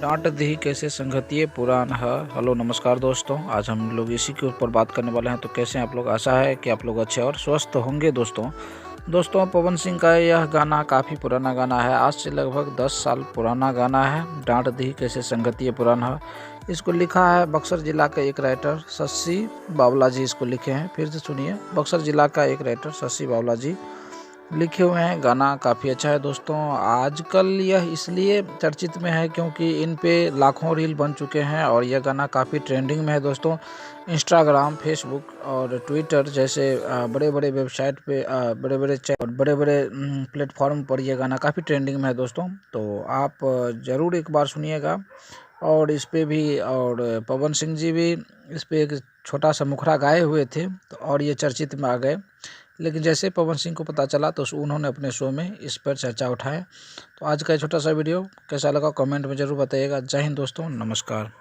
डांट दी कैसे संगतिये पुराण है। हेलो नमस्कार दोस्तों, आज हम लोग इसी के ऊपर बात करने वाले हैं। तो कैसे हैं आप लोग? आशा है कि आप लोग अच्छे और स्वस्थ होंगे। दोस्तों पवन सिंह का यह गाना काफ़ी पुराना गाना है। आज से लगभग 10 साल पुराना गाना है। डांट दी कैसे संगतिये पुराण है। इसको लिखा है बक्सर जिला का एक राइटर शशि बावला जी इसको लिखे हैं। फिर से सुनिए, बक्सर जिला का एक राइटर शशि बावला जी लिखे हुए हैं। गाना काफ़ी अच्छा है दोस्तों। आजकल यह इसलिए चर्चित में है क्योंकि इन पे लाखों रील बन चुके हैं और यह गाना काफ़ी ट्रेंडिंग में है दोस्तों। इंस्टाग्राम, फेसबुक और ट्विटर जैसे बड़े बड़े वेबसाइट पे बड़े बड़े प्लेटफॉर्म पर यह गाना काफ़ी ट्रेंडिंग में है दोस्तों। तो आप ज़रूर एक बार सुनिएगा। और इस पे भी और पवन सिंह जी भी इस पे एक छोटा सा मुखड़ा गाए हुए थे तो और ये चर्चित में आ गए। लेकिन जैसे पवन सिंह को पता चला तो उन्होंने अपने शो में इस पर चर्चा उठाए। तो आज का छोटा सा वीडियो कैसा लगा कमेंट में ज़रूर बताइएगा। जय हिंद दोस्तों, नमस्कार।